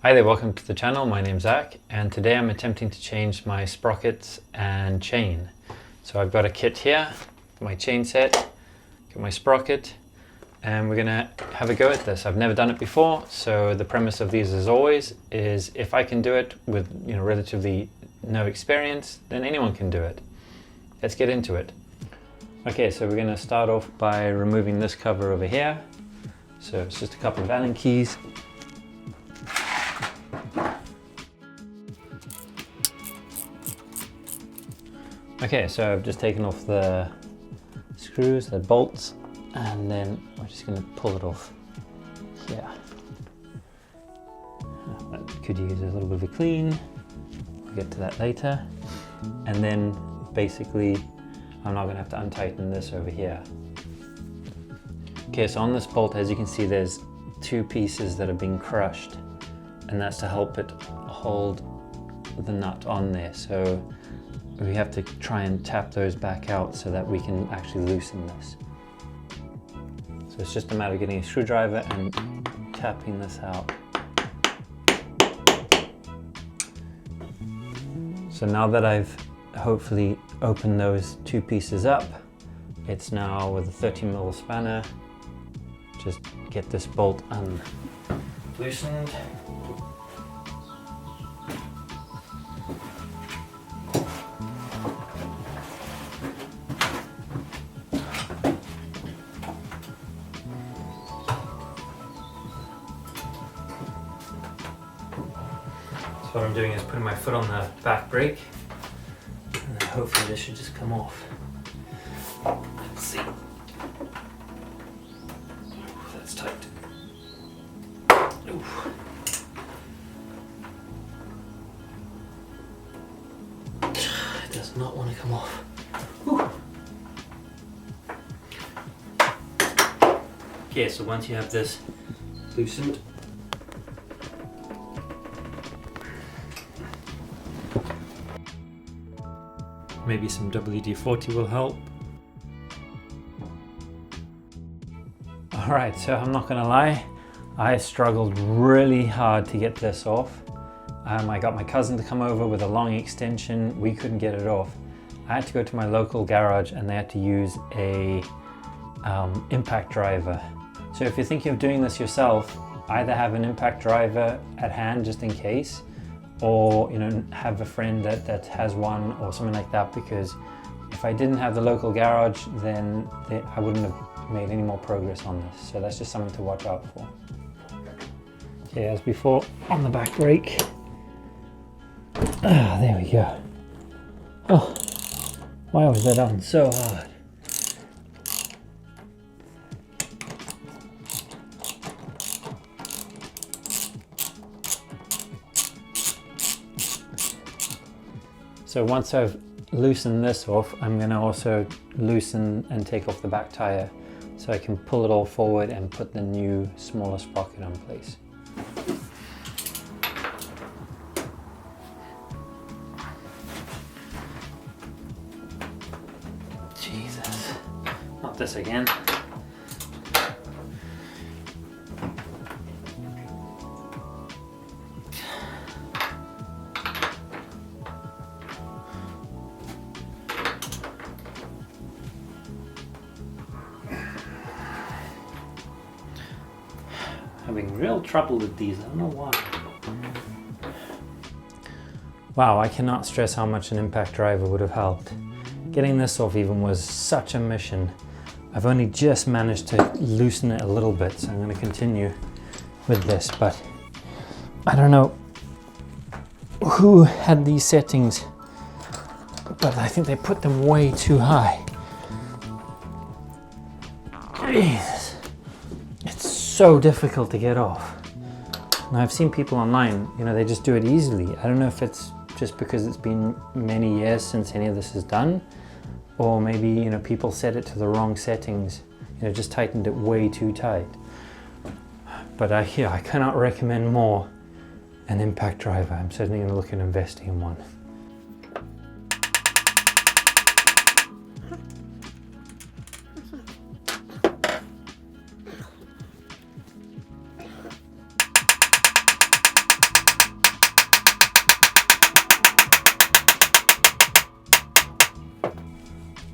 Hi there, welcome to the channel. My name's Zach, and today I'm attempting to change my sprockets and chain. So I've got a kit here, my chain set, got my sprocket, and we're gonna have a go at this. I've never done it before, so the premise of these, as always, is if I can do it with relatively no experience, then anyone can do it. Let's get into it. Okay, so we're gonna start off by removing this cover over here. So it's just a couple of Allen keys. Okay, so I've just taken off the screws, the bolts, and then we're just going to pull it off here. That could use a little bit of a clean. We'll get to that later. And then basically I'm not going to have to untighten this over here. Okay, so on this bolt, as you can see, there's two pieces that have been crushed, and that's to help it hold the nut on there. So we have to try and tap those back out so that we can actually loosen this. So it's just a matter of getting a screwdriver and tapping this out. So now that I've hopefully opened those two pieces up, it's now with a 30mm spanner, just get this bolt loosened. So what I'm doing is putting my foot on the back brake, and then hopefully this should just come off. Let's see. Ooh, that's tight. Ooh. It does not want to come off. Ooh. Okay, so once you have this loosened, maybe some WD-40 will help. Alright, so I'm not gonna lie, I struggled really hard to get this off. I got my cousin to come over with a long extension. We couldn't get it off. I had to go to my local garage and they had to use a impact driver. So if you're thinking of doing this yourself, either have an impact driver at hand just in case, or have a friend that has one or something like that, because if I didn't have the local garage, then I wouldn't have made any more progress on this. So that's just something to watch out for. Okay, as before, on the back brake. Ah, there we go. Oh, why was that on so hard? So once I've loosened this off, I'm going to also loosen and take off the back tire so I can pull it all forward and put the new smaller sprocket in place. Jesus, not this again. Having real trouble with these, I don't know why. Wow, I cannot stress how much an impact driver would have helped. Getting this off even was such a mission. I've only just managed to loosen it a little bit, so I'm going to continue with this, but I don't know who had these settings, but I think they put them way too high. Jesus. It's so difficult to get off. Now I've seen people online, they just do it easily. I don't know if it's just because it's been many years since any of this is done, or maybe people set it to the wrong settings, just tightened it way too tight. But I cannot recommend more an impact driver. I'm certainly going to look at investing in one.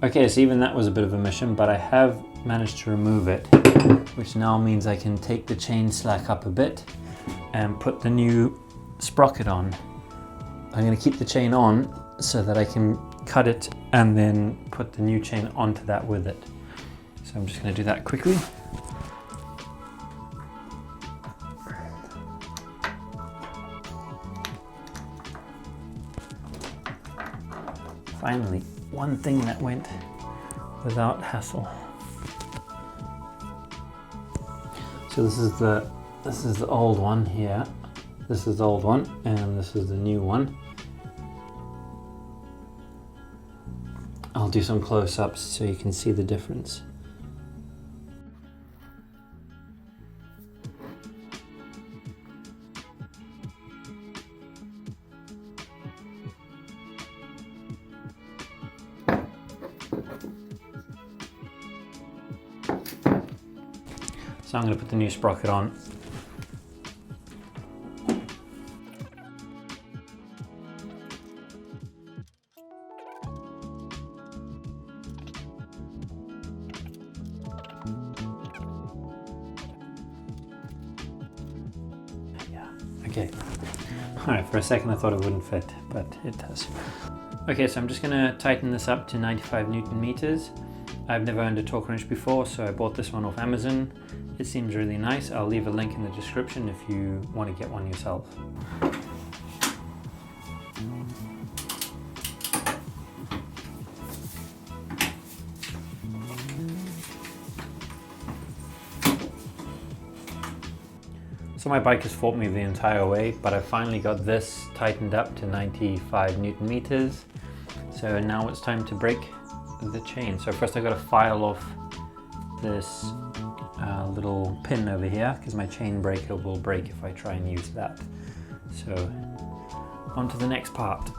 Okay, so even that was a bit of a mission, but I have managed to remove it, which now means I can take the chain slack up a bit and put the new sprocket on. I'm going to keep the chain on so that I can cut it and then put the new chain onto that with it. So I'm just going to do that quickly. Finally, one thing that went without hassle. So this is the old one here. This is the old one, and this is the new one. I'll do some close-ups so you can see the difference. So I'm going to put the new sprocket on. Yeah, okay. Alright, for a second I thought it wouldn't fit, but it does. Okay, so I'm just going to tighten this up to 95 Newton meters. I've never owned a torque wrench before, so I bought this one off Amazon. It seems really nice. I'll leave a link in the description if you want to get one yourself. So my bike has fought me the entire way, but I finally got this tightened up to 95 Newton meters. So now it's time to break the chain. So first I got to file off this little pin over here because my chain breaker will break if I try and use that. So on to the next part.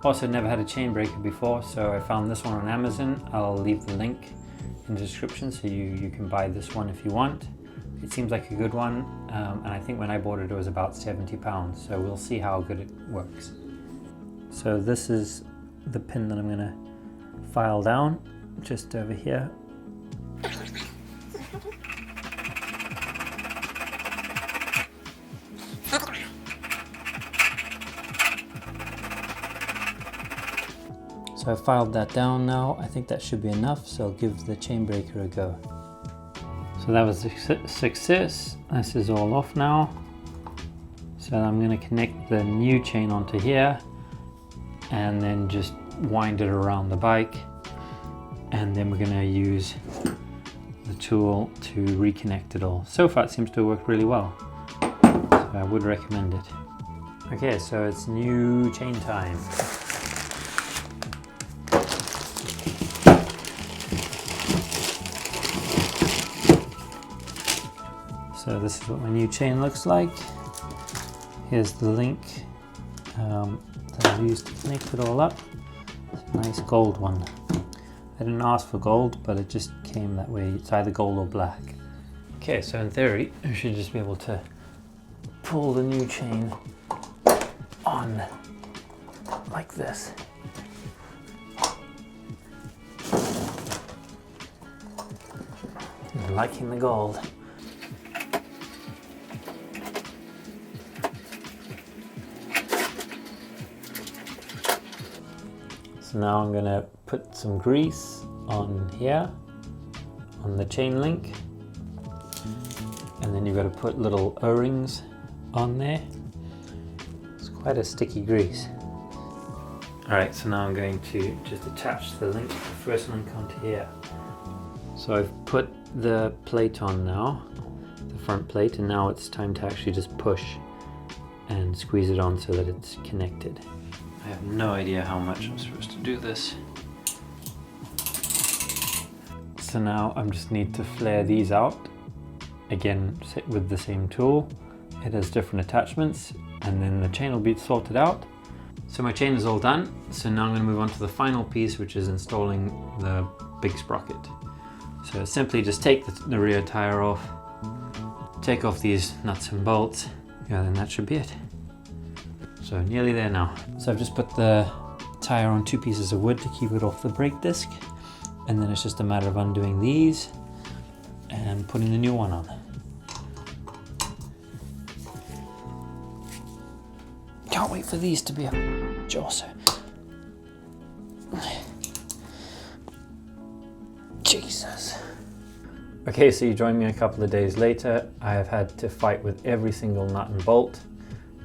Also never had a chain breaker before, so I found this one on Amazon. I'll leave the link in the description so you can buy this one if you want. It seems like a good one, and I think when I bought it, it was about £70, so we'll see how good it works. So this is the pin that I'm going to file down, just over here. So I've filed that down now. I think that should be enough, so I'll give the chain breaker a go. So that was a success. This is all off now. So I'm going to connect the new chain onto here and then just wind it around the bike. And then we're going to use the tool to reconnect it all. So far it seems to work really well. So I would recommend it. Okay, so it's new chain time. So this is what my new chain looks like. Here's the link that I used to connect it all up. It's a nice gold one. I didn't ask for gold, but it just came that way. It's either gold or black. Okay, so in theory, you should just be able to pull the new chain on like this. I'm liking the gold. So now I'm going to put some grease on here, on the chain link, and then you've got to put little O-rings on there. It's quite a sticky grease. Alright, so now I'm going to just attach the link, the first link onto here. So I've put the plate on now, the front plate, and now it's time to actually just push and squeeze it on so that it's connected. I have no idea how much I'm supposed to do this. So now I just need to flare these out. Again, with the same tool. It has different attachments, and then the chain will be sorted out. So my chain is all done. So now I'm going to move on to the final piece, which is installing the big sprocket. So simply just take the rear tire off, take off these nuts and bolts, and then that should be it. So nearly there now. So I've just put the tire on 2 pieces of wood to keep it off the brake disc, and then it's just a matter of undoing these and putting the new one on. Can't wait for these to be a also. Jesus. Okay, so you join me a couple of days later. I have had to fight with every single nut and bolt.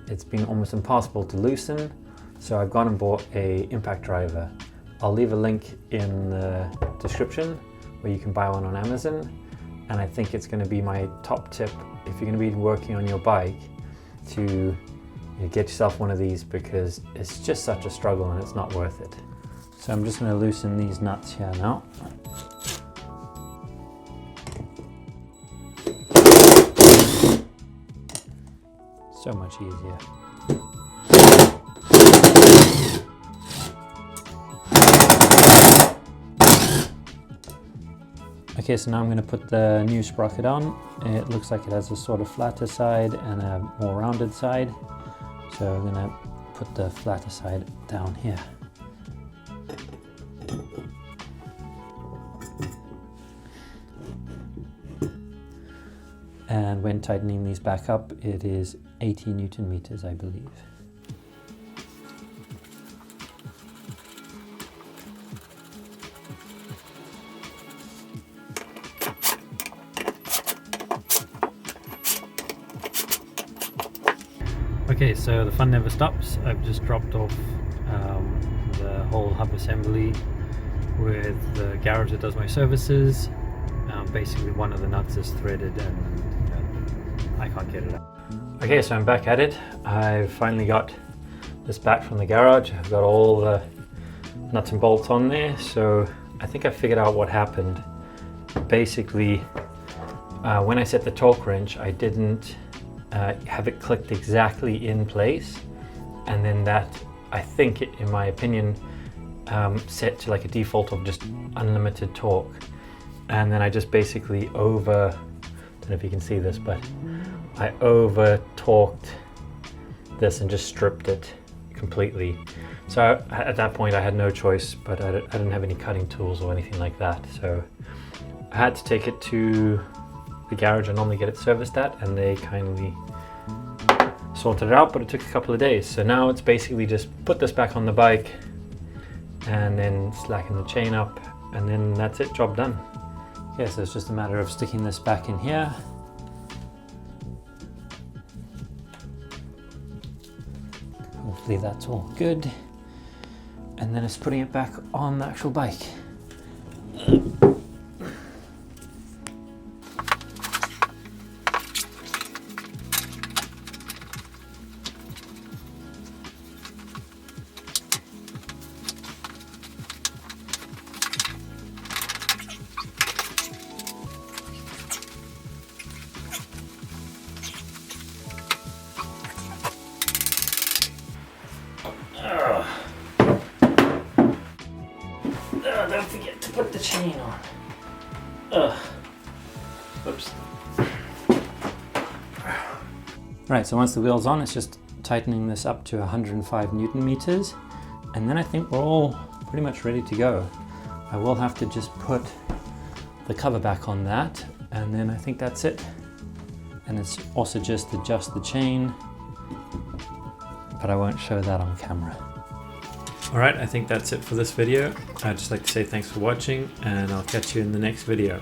It's been almost impossible to loosen, so I've gone and bought a impact driver. I'll leave a link in the description where you can buy one on Amazon, and I think it's going to be my top tip if you're going to be working on your bike to get yourself one of these, because it's just such a struggle and it's not worth it. So I'm just going to loosen these nuts here now. So much easier. Okay, so now I'm going to put the new sprocket on. It looks like it has a sort of flatter side and a more rounded side. So I'm going to put the flatter side down here. And when tightening these back up, it is 80 Newton meters, I believe. Okay, so the fun never stops. I've just dropped off the whole hub assembly with the garage that does my services. Basically one of the nuts is threaded and I can't get it out. Okay, so I'm back at it. I've finally got this back from the garage. I've got all the nuts and bolts on there, so I think I figured out what happened. Basically, when I set the torque wrench, I didn't have it clicked exactly in place, and then that, I think, in my opinion, set to like a default of just unlimited torque. And then I just basically I don't know if you can see this, but I over torqued this and just stripped it completely. So at that point I had no choice, but I didn't have any cutting tools or anything like that. So I had to take it to the garage I normally get it serviced at, and they kindly sorted it out, but it took a couple of days. So now it's basically just put this back on the bike and then slacken the chain up, and then that's it, job done. Okay, so it's just a matter of sticking this back in here. Hopefully that's all good. And then it's putting it back on the actual bike. Don't forget to put the chain on. Oops. Right, so once the wheel's on, it's just tightening this up to 105 Newton meters, and then I think we're all pretty much ready to go. I will have to just put the cover back on that, and then I think that's it. And it's also just adjust the chain, but I won't show that on camera. Alright, I think that's it for this video. I'd just like to say thanks for watching, and I'll catch you in the next video.